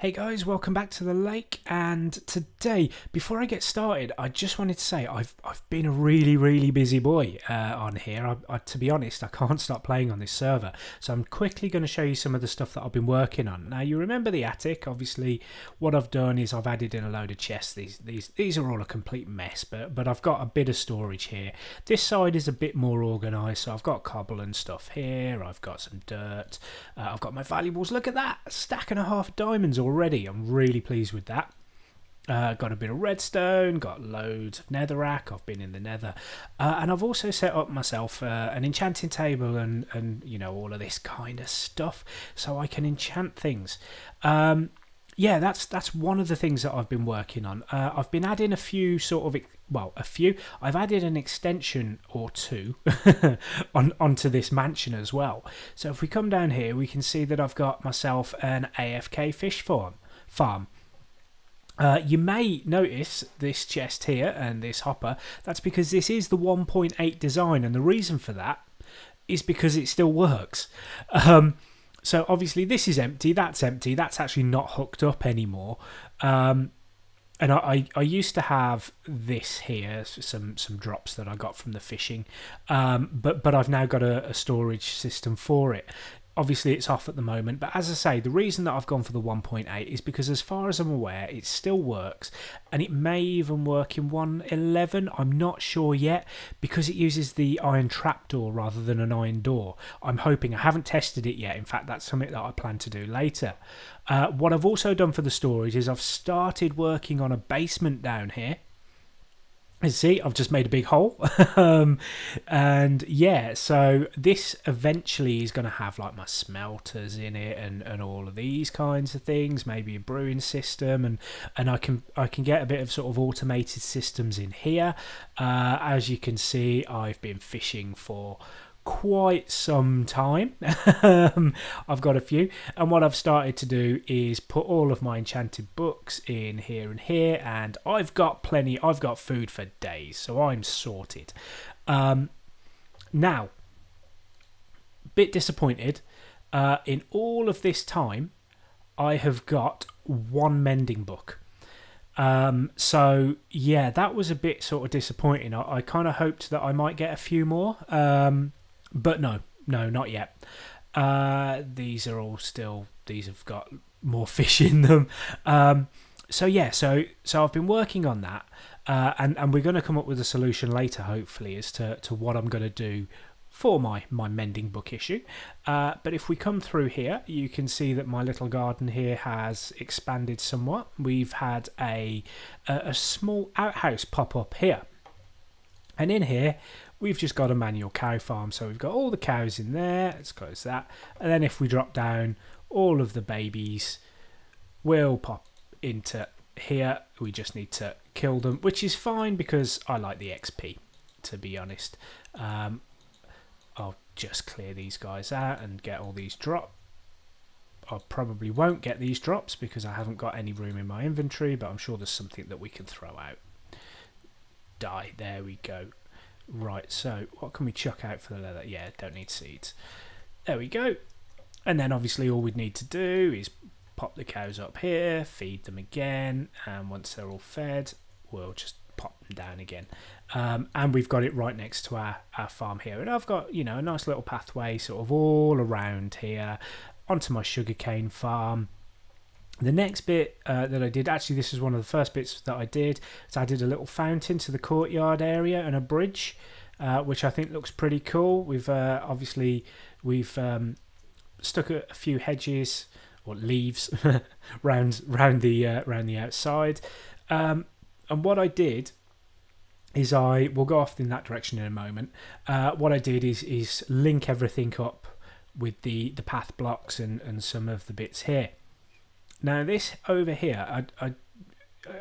Hey guys, welcome back to the lake. And today, before I get started, I just wanted to say I've been a really busy boy on here. To be honest, I can't stop playing on this server, so I'm quickly going to show you some of the stuff that I've been working on. Now, you remember the attic? Obviously, what I've done is I've added in a load of chests. These are all a complete mess, but I've got a bit of storage here. This side is a bit more organised, so I've got cobble and stuff here. I've got some dirt. I've got my valuables. Look at that, a stack and a half of diamonds already. I'm really pleased with that. Got a bit of redstone, got loads of netherrack. I've been in the nether, and I've also set up myself an enchanting table and you know, all of this kind of stuff, so I can enchant things. Yeah, that's one of the things that I've been working on. I've been adding a few sort of, well, a few. I've added an extension or two onto this mansion as well. So if we come down here, we can see that I've got myself an AFK fish farm. You may notice this chest here and this hopper. That's because this is the 1.8 design, and the reason for that is because it still works. So obviously this is empty, that's actually not hooked up anymore. And I used to have this here, some drops that I got from the fishing, but I've now got a storage system for it. Obviously it's off at the moment, but as I say, the reason that I've gone for the 1.8 is because, as far as I'm aware, it still works, and it may even work in 1.11. I'm not sure yet, because it uses the iron trapdoor rather than an iron door. I'm hoping. I haven't tested it yet. In fact, that's something that I plan to do later. What I've also done for the storage is I've started working on a basement down here. As you see, I've just made a big hole. And yeah, so this eventually is going to have like my smelters in it and all of these kinds of things, maybe a brewing system, and I can get a bit of sort of automated systems in here. As you can see, I've been fishing for quite some time. I've got a few, and what I've started to do is put all of my enchanted books in here and here, and I've got plenty. I've got food for days, so I'm sorted. Now, bit disappointed. In all of this time, I have got one mending book. So yeah, that was a bit sort of disappointing. I kind of hoped that I might get a few more. But no, not yet. These are all still, these have got more fish in them. So yeah, so I've been working on that, and we're going to come up with a solution later, hopefully, as to what I'm going to do for my mending book issue. But if we come through here, you can see that my little garden here has expanded somewhat. We've had a small outhouse pop up here, and in here we've just got a manual cow farm. So we've got all the cows in there. Let's close that. And then if we drop down, all of the babies will pop into here. We just need to kill them, which is fine because I like the XP, to be honest. I'll just clear these guys out and get all these drops. I probably won't get these drops because I haven't got any room in my inventory, but I'm sure there's something that we can throw out. Die. There we go. Right, so what can we chuck out for the leather? Yeah, don't need seeds. There we go. And then obviously all we'd need to do is pop the cows up here, feed them again, and once they're all fed, we'll just pop them down again. And we've got it right next to our farm here. And I've got, you know, a nice little pathway sort of all around here onto my sugarcane farm. The next bit that I did, actually this is one of the first bits that I did, is I did a little fountain to the courtyard area and a bridge, which I think looks pretty cool. We've obviously stuck a few hedges or leaves round the outside, and what I did is we'll go off in that direction in a moment. What I did is link everything up with the path blocks and some of the bits here. Now this over here,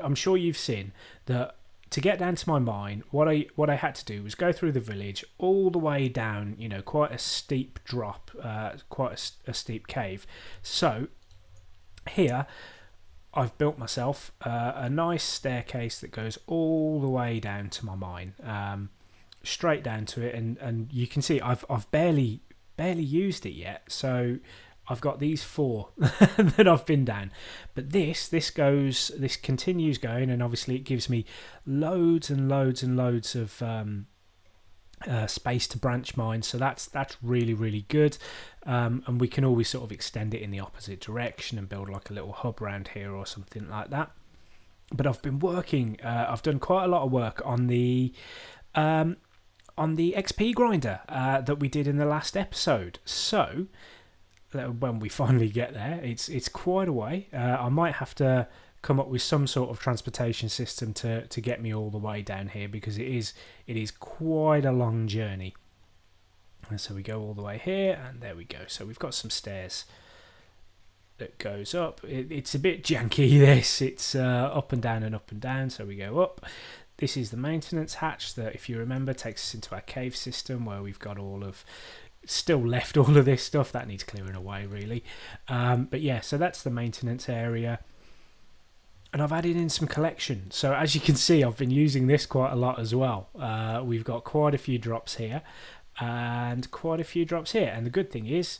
I'm sure you've seen that to get down to my mine, what I had to do was go through the village all the way down, you know, quite a steep drop, quite a steep cave. So here I've built myself a nice staircase that goes all the way down to my mine, straight down to it, and you can see I've barely used it yet. So I've got these 4 that I've been down, but this continues going, and obviously it gives me loads and loads and loads of space to branch mine, so that's really, really good. And we can always sort of extend it in the opposite direction and build like a little hub around here or something like that. But I've been working, I've done quite a lot of work on the XP grinder that we did in the last episode. So when we finally get there, it's quite a way. I might have to come up with some sort of transportation system to get me all the way down here, because it is quite a long journey. And so we go all the way here, and there we go. So we've got some stairs that goes up. It's a bit janky, this. It's up and down and up and down. So we go up. This is the maintenance hatch that, if you remember, takes us into our cave system, where we've got still left all of this stuff that needs clearing away, really. But yeah, so that's the maintenance area. And I've added in some collection. So as you can see, I've been using this quite a lot as well. We've got quite a few drops here and quite a few drops here. And the good thing is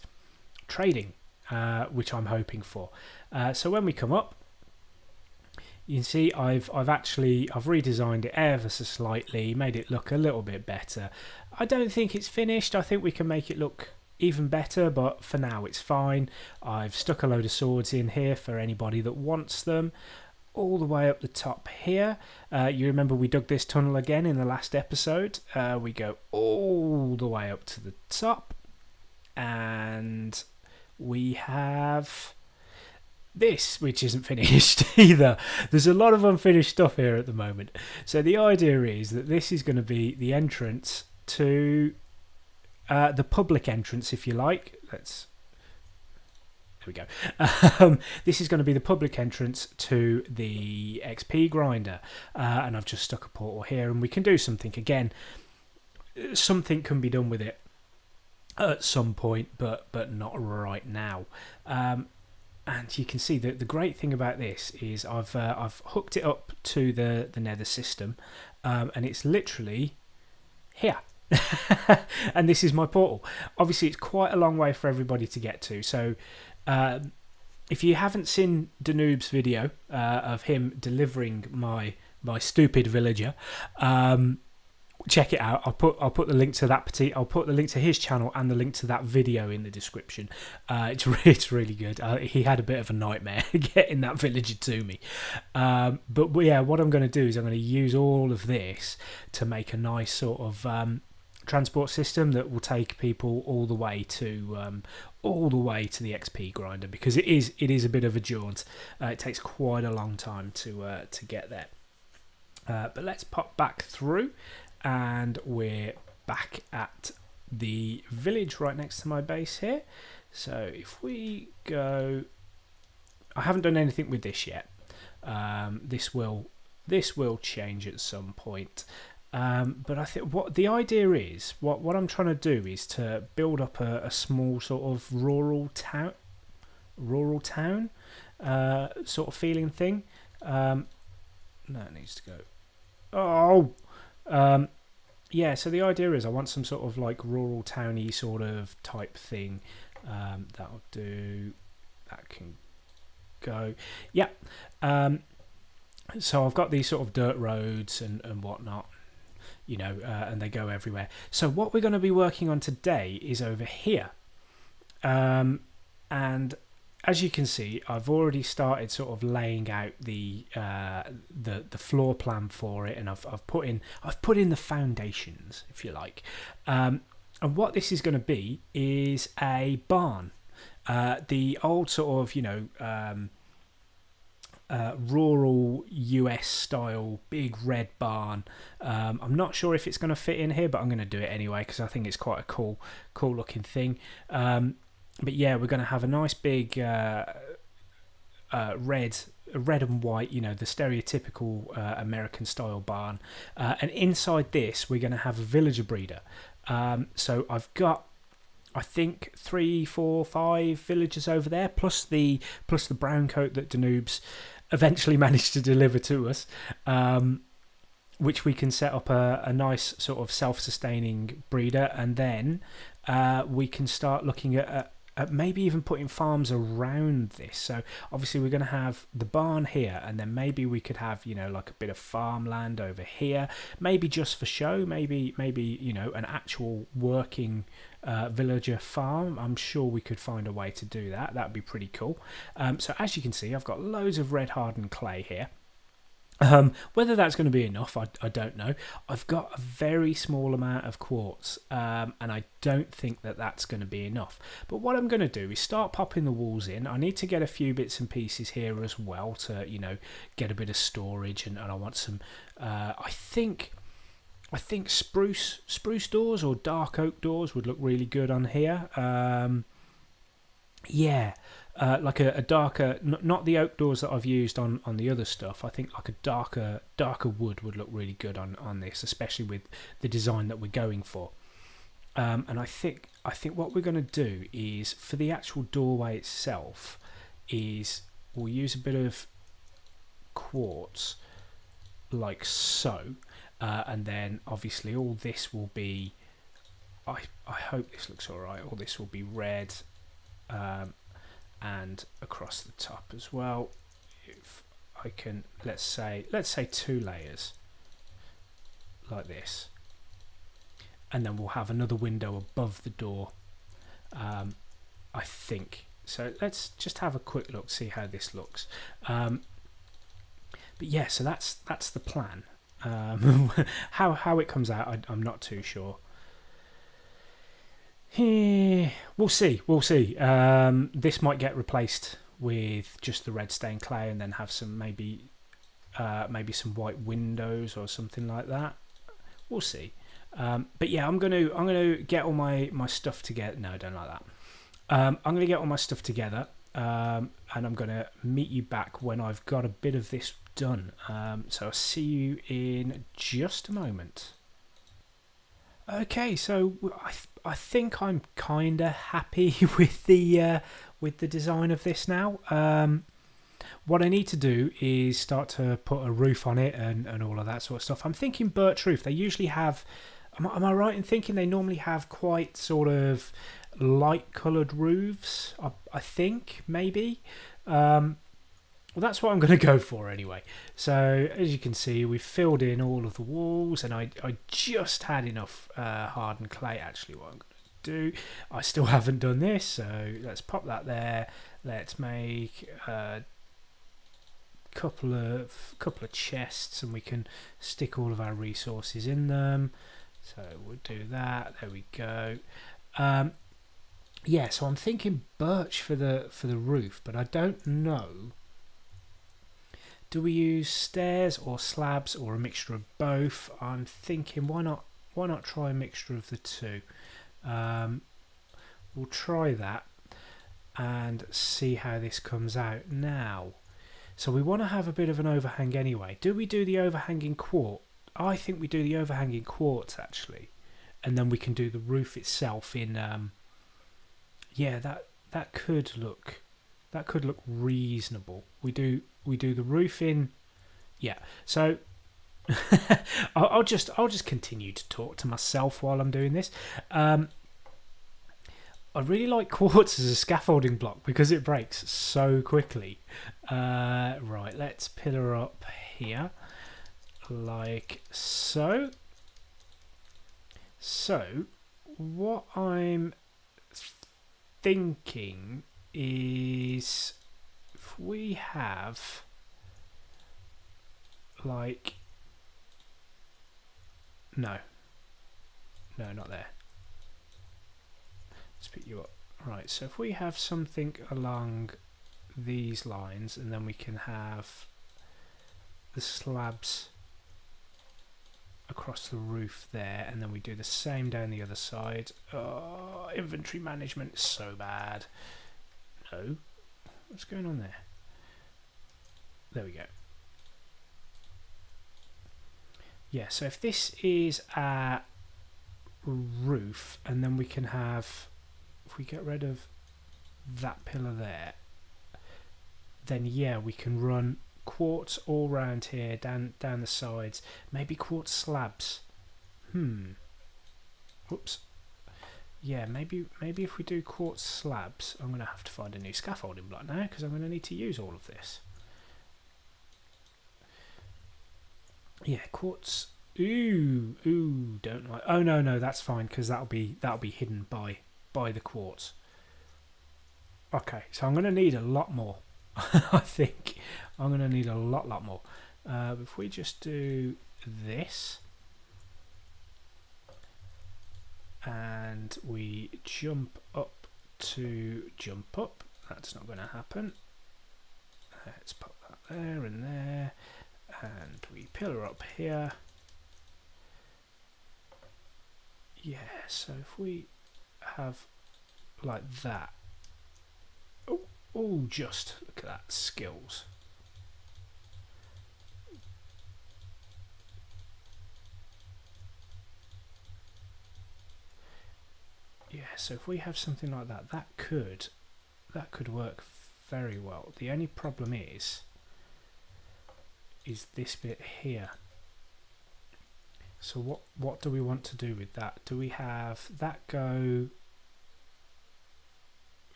trading, which I'm hoping for. So when we come up, you can see I've redesigned it ever so slightly, made it look a little bit better. I don't think it's finished. I think we can make it look even better, but for now it's fine. I've stuck a load of swords in here for anybody that wants them. All the way up the top here. You remember we dug this tunnel again in the last episode. We go all the way up to the top, and we have this, which isn't finished either. There's a lot of unfinished stuff here at the moment. So the idea is that this is going to be the entrance to the public entrance, if you like. There we go. This is going to be the public entrance to the XP grinder, and I've just stuck a portal here, and we can do something again. Something can be done with it at some point, but not right now. And you can see that the great thing about this is I've hooked it up to the Nether system, and it's literally here. And this is my portal. Obviously, it's quite a long way for everybody to get to, so if you haven't seen Danoob's video of him delivering my stupid villager, check it out. I'll put the link to that I'll put the link to his channel and the link to that video in the description. It's really good. He had a bit of a nightmare getting that villager to me, but yeah, what I'm going to do is I'm going to use all of this to make a nice sort of transport system that will take people all the way to the XP grinder, because it is a bit of a jaunt. It takes quite a long time to get there. But let's pop back through, and we're back at the village right next to my base here. So if we go, I haven't done anything with this yet. This will change at some point. But I think what the idea is, what I'm trying to do is to build up a small sort of rural town sort of feeling thing. No, it needs to go. Yeah, so the idea is I want some sort of like rural towny sort of type thing. That'll do. That can go. Yeah. So I've got these sort of dirt roads and whatnot, you know, and they go everywhere. So what we're going to be working on today is over here. And as you can see, I've already started sort of laying out the floor plan for it, and I've put in the foundations, if you like. And what this is going to be is a barn, the old sort of, you know, rural US style big red barn. I'm not sure if it's going to fit in here, but I'm going to do it anyway because I think it's quite a cool looking thing. But yeah, we're going to have a nice big red and white, you know, the stereotypical American style barn. And inside this, we're going to have a villager breeder. So I've got, I think, 3, 4, 5 villagers over there, plus the brown coat that Danoob's eventually managed to deliver to us, which we can set up a nice sort of self-sustaining breeder, and then we can start looking at maybe even putting farms around this. So obviously we're going to have the barn here, and then maybe we could have, you know, like a bit of farmland over here, maybe just for show, maybe you know, an actual working villager farm. I'm sure we could find a way to do that. That would be pretty cool. So as you can see, I've got loads of red hardened clay here. Whether that's going to be enough, I don't know. I've got a very small amount of quartz, and I don't think that that's going to be enough. But what I'm going to do is start popping the walls in. I need to get a few bits and pieces here as well to, you know, get a bit of storage, and I want some. I think spruce doors or dark oak doors would look really good on here. Yeah. Like a darker, not the oak doors that I've used on the other stuff. I think like a darker wood would look really good on this, especially with the design that we're going for. And I think what we're going to do is, for the actual doorway itself, is we'll use a bit of quartz like so, and then obviously all this will be, I hope this looks alright, all this will be red, and across the top as well. If I can, let's say 2 layers like this, and then we'll have another window above the door, I think. So let's just have a quick look, see how this looks. But yeah, so that's the plan. How it comes out, I'm not too sure. We'll see. This might get replaced with just the red stained clay, and then have some maybe some white windows or something like that. We'll see. But yeah, I'm gonna get all my stuff together. No, I don't like that. I'm gonna get all my stuff together, and I'm gonna meet you back when I've got a bit of this done. So I'll see you in just a moment. Okay, so I think I'm kind of happy with the design of this now. What I need to do is start to put a roof on it and all of that sort of stuff. I'm thinking birch roof. They usually have, am I right in thinking they normally have quite sort of light coloured roofs? I think, maybe. Well, that's what I'm going to go for anyway. So as you can see, we've filled in all of the walls, and I just had enough hardened clay. Actually, what I'm going to do, I still haven't done this, so let's pop that there. Let's make a couple of chests, and we can stick all of our resources in them. So we'll do that. There we go. Yeah, so I'm thinking birch for the roof, but I don't know. Do we use stairs or slabs or a mixture of both? I'm thinking, why not try a mixture of the two? We'll try that and see how this comes out now. So we want to have a bit of an overhang anyway. Do we do the overhanging quartz? I think we do the overhanging quartz actually, and then we can do the roof itself in. Yeah, that could look reasonable. We do the roof in. Yeah, so I'll just continue to talk to myself while I'm doing this. I really like quartz as a scaffolding block because it breaks so quickly. Right, let's pillar up here like so. So what I'm thinking is, if we have like no not there, let's pick you up. Right, so if we have something along these lines, and then we can have the slabs across the roof there, and then we do the same down the other side. Oh, inventory management is so bad. No, what's going on there? There we go. Yeah, so if this is our roof, and then we can have, if we get rid of that pillar there, then yeah, we can run quartz all round here, down the sides, maybe quartz slabs. Whoops. Yeah, maybe if we do quartz slabs, I'm going to have to find a new scaffolding block now because I'm going to need to use all of this. Yeah, quartz. Ooh, don't like. Oh no, that's fine because that'll be hidden by the quartz. Okay, so I'm going to need a lot more. I think I'm going to need a lot more. If we just do this and we jump up to jump up, that's not going to happen. Let's put that there and there, and we pillar up here. Yeah, so if we have like that. Oh, just look at that, skills. Yeah, so if we have something like that, that could work very well. The only problem is this bit here. So what do we want to do with that? Do we have that go?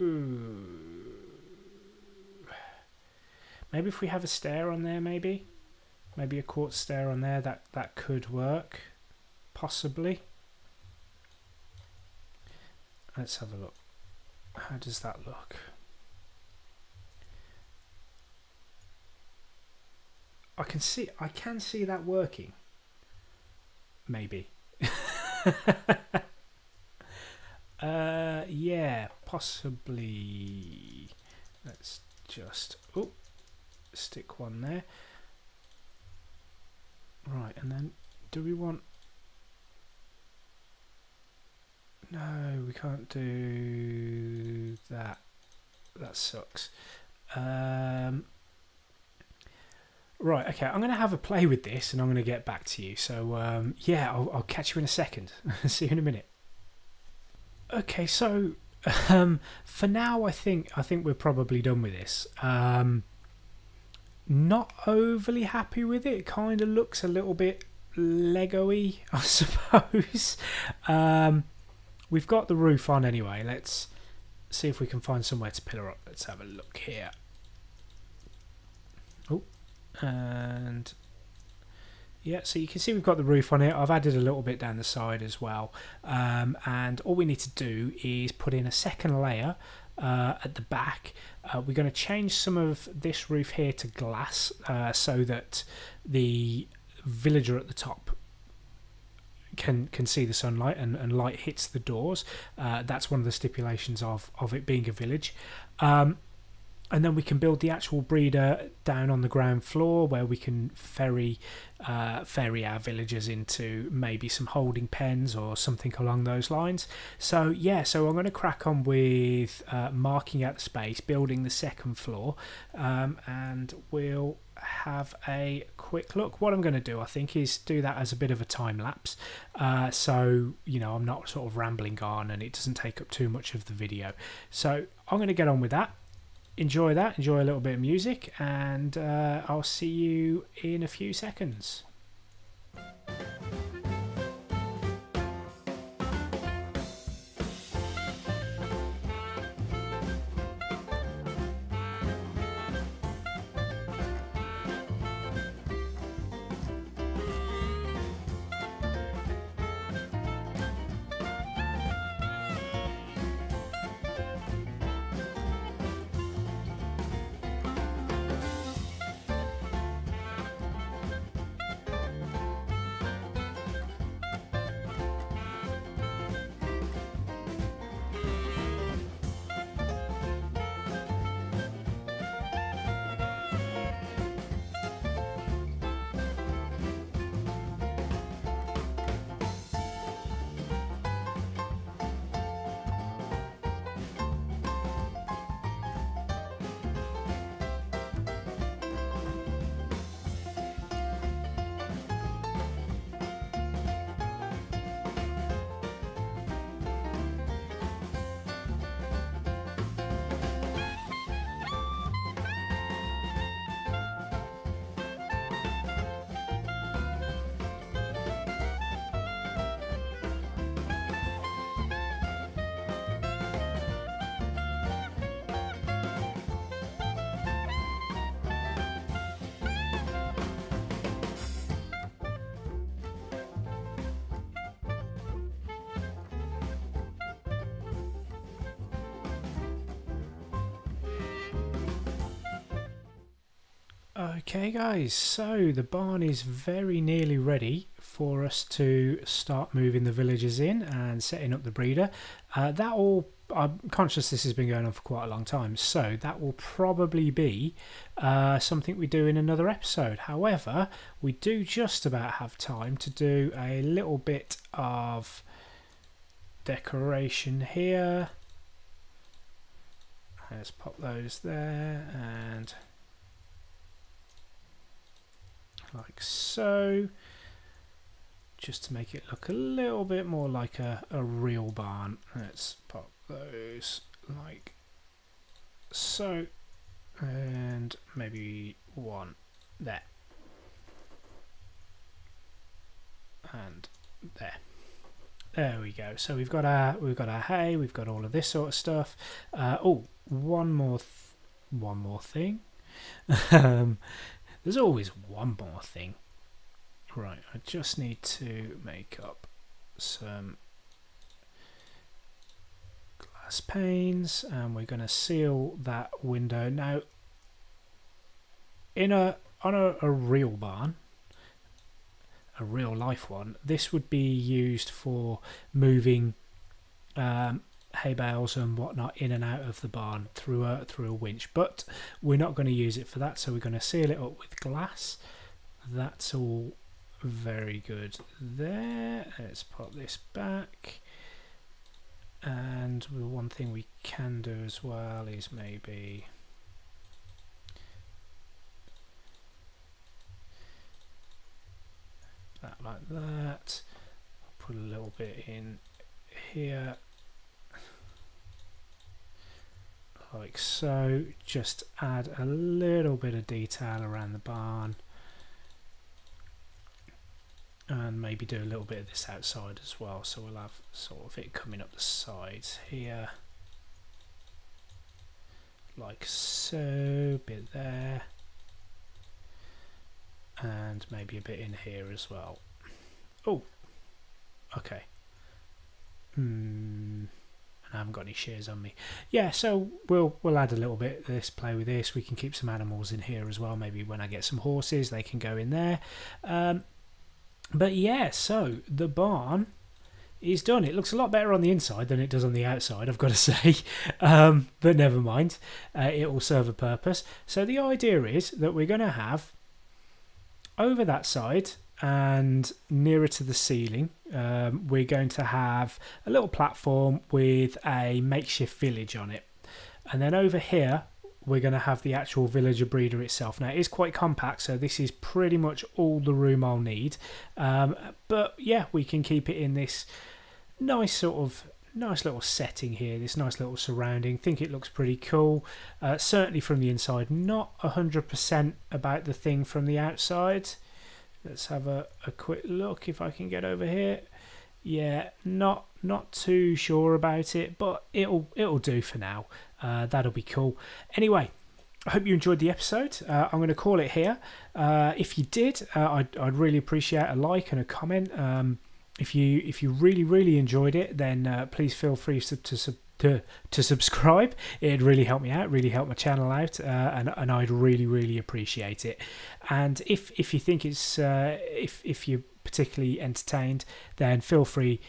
Ooh. Maybe if we have a stair on there, maybe a quartz stair on there, that could work, possibly. Let's have a look. How does that look? I can see that working. Maybe. Yeah, possibly. Let's just stick one there. Right, and then do we want? No, we can't do that. That sucks. Right, okay, I'm going to have a play with this and I'm going to get back to you. So, yeah, I'll catch you in a second. See you in a minute. Okay, so for now, I think we're probably done with this. Not overly happy with it. It kind of looks a little bit Lego-y, I suppose. We've got the roof on anyway. Let's see if we can find somewhere to pillar up. Let's have a look here. Oh, and yeah, so you can see we've got the roof on it. I've added a little bit down the side as well. And all we need to do is put in a second layer at the back. We're going to change some of this roof here to glass so that the villager at the top can see the sunlight and light hits the doors. That's one of the stipulations of it being a village. And then we can build the actual breeder down on the ground floor where we can ferry our villagers into maybe some holding pens or something along those lines. So yeah, so I'm going to crack on with marking out the space, building the second floor, and we'll have a quick look. What I'm going to do, I think, is do that as a bit of a time lapse, so you know I'm not sort of rambling on and it doesn't take up too much of the video. So I'm going to get on with that. Enjoy a little bit of music, and I'll see you in a few seconds. Okay guys, so the barn is very nearly ready for us to start moving the villagers in and setting up the breeder. I'm conscious this has been going on for quite a long time, so that will probably be something we do in another episode. However, we do just about have time to do a little bit of decoration here. Let's pop those there, and like so, just to make it look a little bit more like a real barn. Let's pop those like so, and maybe one there and there we go. So we've got our hay, we've got all of this sort of stuff. One more thing. There's always one more thing. Right, I just need to make up some glass panes, and we're going to seal that window. Now, on a real barn, a real life one, this would be used for moving hay bales and whatnot in and out of the barn through a winch, but we're not going to use it for that, so we're going to seal it up with glass. That's all very good there. Let's put this back, and one thing we can do as well is maybe that like that. I'll put a little bit in here like so, just add a little bit of detail around the barn, and maybe do a little bit of this outside as well, so we'll have sort of it coming up the sides here like so, bit there, and maybe a bit in here as well. Oh, okay. I haven't got any shears on me. Yeah, so we'll add a little bit of this, play with this. We can keep some animals in here as well. Maybe when I get some horses, they can go in there. But yeah, so the barn is done. It looks a lot better on the inside than it does on the outside, I've got to say. But never mind. It will serve a purpose. So the idea is that we're going to have over that side and nearer to the ceiling, we're going to have a little platform with a makeshift village on it, and then over here we're going to have the actual villager breeder itself. Now it is quite compact, so this is pretty much all the room I'll need, but yeah, we can keep it in this nice little setting here, this nice little surrounding. Think it looks pretty cool, certainly from the inside. Not 100% about the thing from the outside. Let's have a quick look if I can get over here. Yeah, not too sure about it, but it'll do for now. That'll be cool. Anyway, I hope you enjoyed the episode. I'm going to call it here. If you did, I'd really appreciate a like and a comment. If you really enjoyed it, then please feel free to subscribe. It'd really help me out, really help my channel out, and I'd really appreciate it. And if you think it's if you're particularly entertained, then feel free,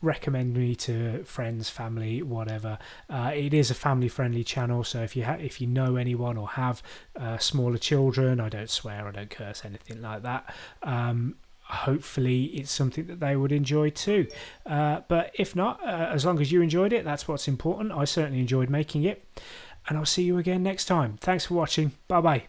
recommend me to friends, family, whatever. It is a family friendly channel, so if you know anyone or have smaller children, I don't swear, I don't curse, anything like that, hopefully it's something that they would enjoy too. But if not, as long as you enjoyed it, that's what's important. I certainly enjoyed making it, and I'll see you again next time. Thanks for watching. Bye bye.